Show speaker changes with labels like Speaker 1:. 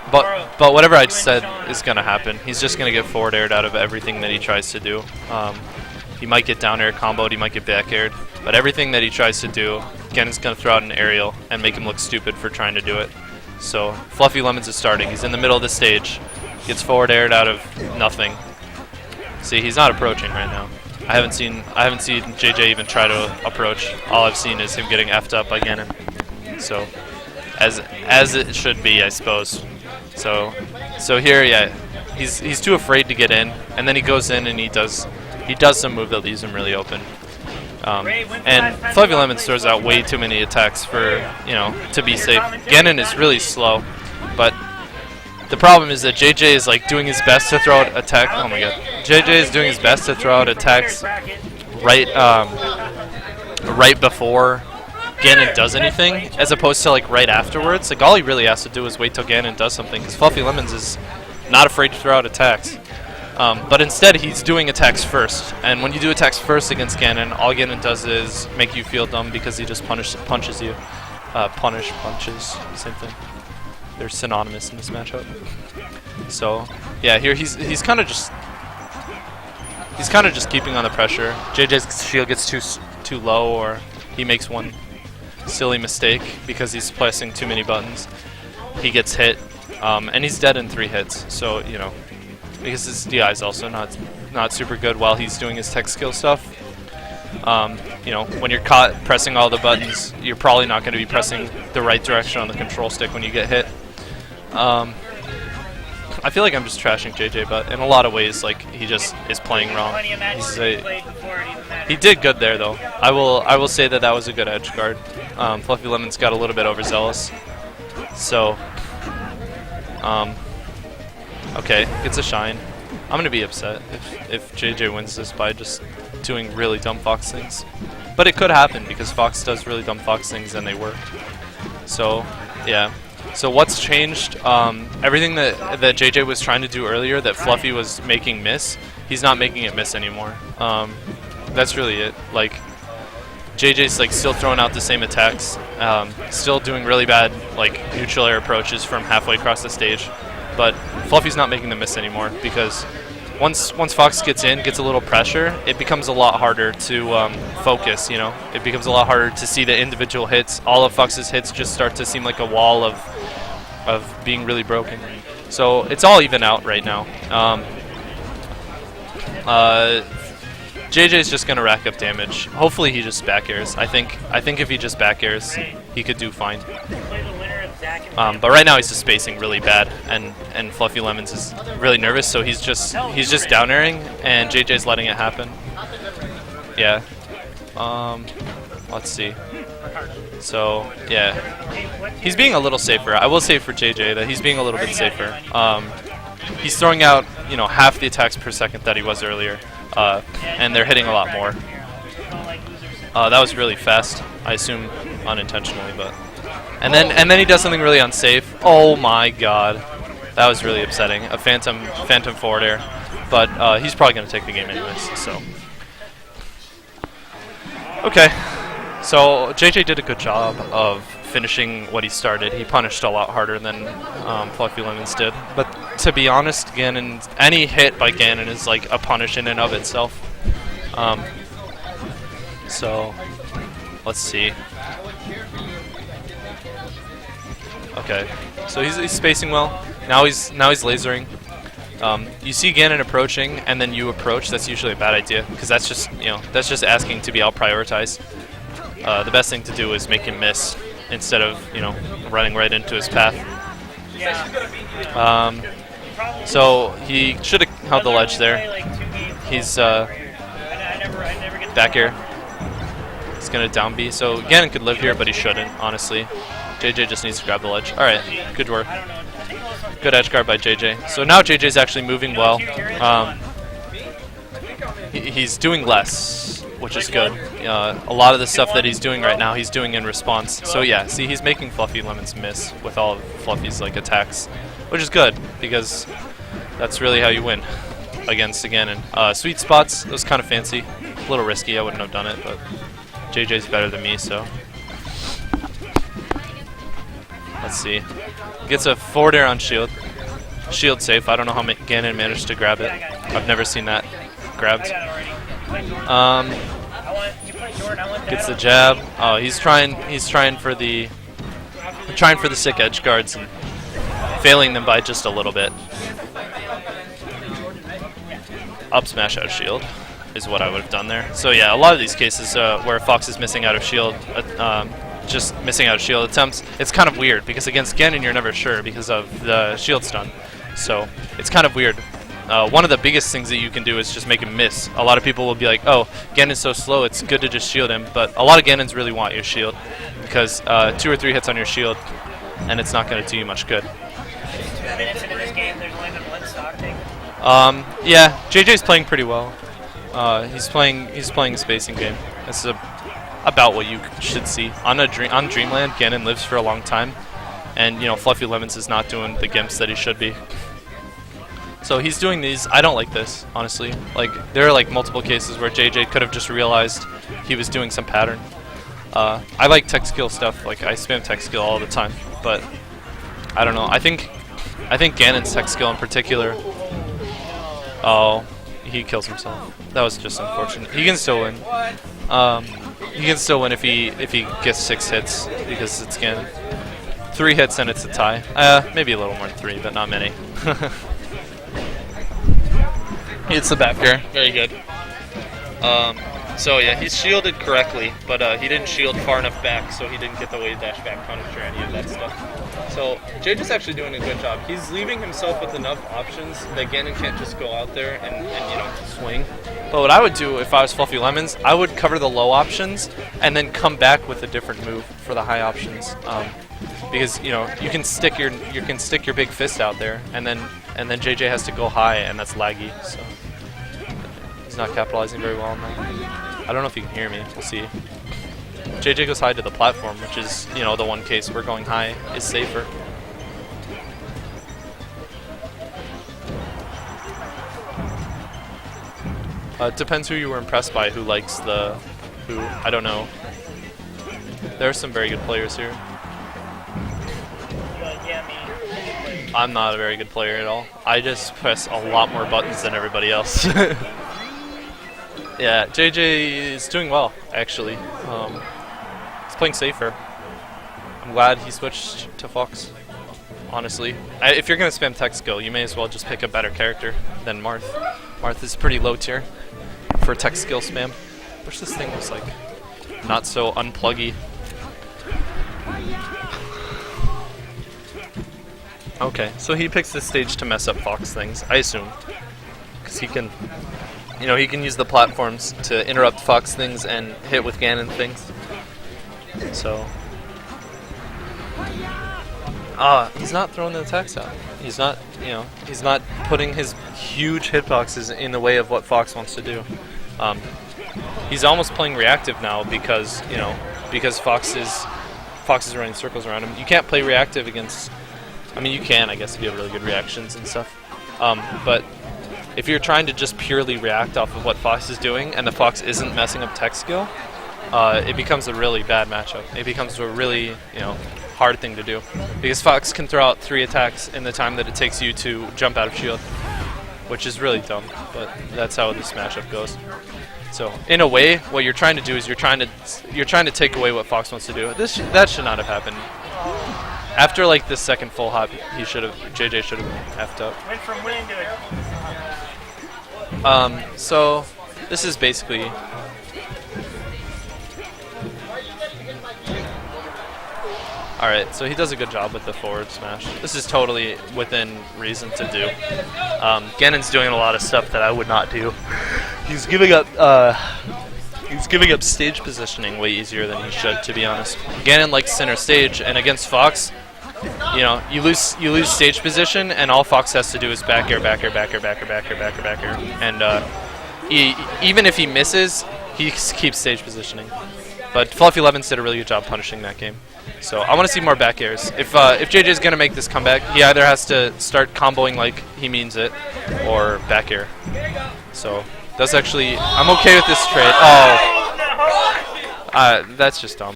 Speaker 1: But whatever I said is gonna happen. He's just gonna get forward aired out of everything that he tries to do. He might get down air comboed, he might get back aired, but everything that he tries to do, Ganon's gonna throw out an aerial and make him look stupid for trying to do it. So Fluffy Lemons is starting. He's in the middle of the stage, gets forward aired out of nothing. See, he's not approaching right now. I haven't seen JJ even try to approach. All I've seen is him getting effed up by Ganon. So as it should be, I suppose. So here, yeah, he's too afraid to get in, and then he goes in and he does some move that leaves him really open. And Fluffy Lemons throws out way too many attacks for, to be safe. Ganon is really slow, but the problem is that JJ is like doing his best to throw out attack. Oh my god, JJ is doing his best to throw out attacks right before Ganon does anything, as opposed to like right afterwards. Like all he really has to do is wait till Ganon does something, because Fluffy Lemons is not afraid to throw out attacks. But instead, he's doing attacks first. And when you do attacks first against Ganon, all Ganon does is make you feel dumb because he just punches you. Punches, same thing. They're synonymous in this matchup. So yeah, here he's kind of just keeping on the pressure. JJ's shield gets too low, or he makes one silly mistake because he's pressing too many buttons. He gets hit, and he's dead in 3 hits. So because his DI is also not super good while he's doing his tech skill stuff. When you're caught pressing all the buttons, you're probably not going to be pressing the right direction on the control stick when you get hit. I feel like I'm just trashing JJ, but in a lot of ways, like, he just is playing wrong. He did good there, though. I will say that was a good edge guard. Fluffy Lemons got a little bit overzealous. So, okay, gets a shine. I'm going to be upset if JJ wins this by just doing really dumb Fox things. But it could happen because Fox does really dumb Fox things and they work. So, yeah. So what's changed? Everything that JJ was trying to do earlier that Fluffy was making miss, he's not making it miss anymore. That's really it. Like, JJ's like still throwing out the same attacks, still doing really bad like neutral air approaches from halfway across the stage. But Fluffy's not making them miss anymore because once Fox gets a little pressure, it becomes a lot harder to focus. It becomes a lot harder to see the individual hits. All of Fox's hits just start to seem like a wall of being really broken. So it's all even out right now. JJ's just gonna rack up damage. Hopefully he just back airs. I think if he just back airs, he could do fine. But right now he's just spacing really bad, and Fluffy Lemons is really nervous, so he's just down airing, and JJ's letting it happen. Yeah. Let's see. So yeah, he's being a little safer. I will say for JJ that he's being a little bit safer. He's throwing out half the attacks per second that he was earlier, and they're hitting a lot more. That was really fast. I assume unintentionally, but. And then he does something really unsafe. Oh my god, that was really upsetting. A phantom forward air, but he's probably gonna take the game anyways. So okay, so JJ did a good job of finishing what he started. He punished a lot harder than Fluffy Lemons did. But to be honest, Ganon, any hit by Ganon is like a punish in and of itself. So let's see. Okay, so he's spacing well. Now he's lasering. You see Ganon approaching, and then you approach. That's usually a bad idea because that's just asking to be out prioritized. The best thing to do is make him miss instead of running right into his path. So he should have held the ledge there. He's back air. He's gonna down B. So Ganon could live here, but he shouldn't, honestly. JJ just needs to grab the ledge. Alright, good work. Good edge guard by JJ. So now JJ's actually moving well. He's doing less, which is good. A lot of the stuff that he's doing right now, he's doing in response. So yeah, see, he's making Fluffy Lemons miss with all of Fluffy's attacks, which is good because that's really how you win against Ganon. Sweet spots, that was kind of fancy. A little risky, I wouldn't have done it, but JJ's better than me, so. Let's see. Gets a forward air on shield. Shield safe. I don't know how Ganon managed to grab it. I've never seen that grabbed. Gets the jab. Oh, he's trying for the sick edge guards and failing them by just a little bit. Up smash out of shield is what I would have done there. So yeah, a lot of these cases where Fox is missing out of shield, just missing out of shield attempts, it's kind of weird because against Ganon you're never sure because of the shield stun. So it's kind of weird. One of the biggest things that you can do is just make him miss. A lot of people will be like, oh, Ganon's so slow, it's good to just shield him. But a lot of Ganons really want your shield because 2 or 3 hits on your shield and it's not going to do you much good.
Speaker 2: 2 minutes into this game, there's only been 1 stock take.
Speaker 1: Yeah, JJ's playing pretty well. He's playing a spacing game. This is about what you should see. On Dreamland, Ganon lives for a long time. And, you know, Fluffy Lemons is not doing the gimps that he should be. So he's doing these. I don't like this, honestly. Like, there are like multiple cases where JJ could have just realized he was doing some pattern. I like tech skill stuff. Like, I spam tech skill all the time. But I don't know. I think Ganon's tech skill in particular. Oh, he kills himself. That was just unfortunate. He can still win. He can still win if he gets 6 hits because it's Ganon. 3 hits and it's a tie. Maybe a little more than 3, but not many. It's the back air. Very good. So yeah, he's shielded correctly, but he didn't shield far enough back, so he didn't get the wave dash back punish or any of that stuff. So JJ's actually doing a good job. He's leaving himself with enough options that Ganon can't just go out there and you know, swing. But what I would do if I was Fluffy Lemons, I would cover the low options and then come back with a different move for the high options. Because you know you can stick your big fist out there, and then JJ has to go high, and that's laggy. So he's not capitalizing very well on that. I don't know if you can hear me. We'll see. JJ goes high to the platform, which is, you know, the one case where going high is safer. It depends who you were impressed by. Who likes the who? I don't know. There are some very good players here. I'm not a very good player at all. I just press a lot more buttons than everybody else. Yeah, JJ is doing well, actually. He's playing safer. I'm glad he switched to Fox, honestly. If you're going to spam tech skill, you may as well just pick a better character than Marth. Marth is pretty low tier for tech skill spam. I wish this thing was like not so unpluggy. Okay, so he picks this stage to mess up Fox things, I assume. Because he can, you know, he can use the platforms to interrupt Fox things and hit with Ganon things. So, he's not throwing the attacks out. He's not, you know, he's not putting his huge hitboxes in the way of what Fox wants to do. He's almost playing reactive now because, you know, because Fox is running circles around him. You can't play reactive against. I mean, you can, I guess, if you have really good reactions and stuff. But if you're trying to just purely react off of what Fox is doing, and the Fox isn't messing up tech skill, it becomes a really bad matchup. It becomes a really, you know, hard thing to do. Because Fox can throw out 3 attacks in the time that it takes you to jump out of shield, which is really dumb, but that's how this matchup goes. So, in a way, what you're trying to do is you're trying to take away what Fox wants to do. That should not have happened. After like this second full hop, JJ should have effed up.
Speaker 2: Went from winning to it.
Speaker 1: So this is basically alright, so he does a good job with the forward smash. This is totally within reason to do. Ganon's doing a lot of stuff that I would not do. He's giving up stage positioning way easier than he should, to be honest. Ganon likes center stage, and against Fox, you know, you lose stage position, and all Fox has to do is back air, back air, back air, back air, back air, back air, back air, and even if he misses, he keeps stage positioning. But Fluffy Lemons did a really good job punishing that game. So I want to see more back airs. If JJ's gonna make this comeback, he either has to start comboing like he means it, or back air. So that's actually, I'm okay with this trade. Oh, that's just dumb.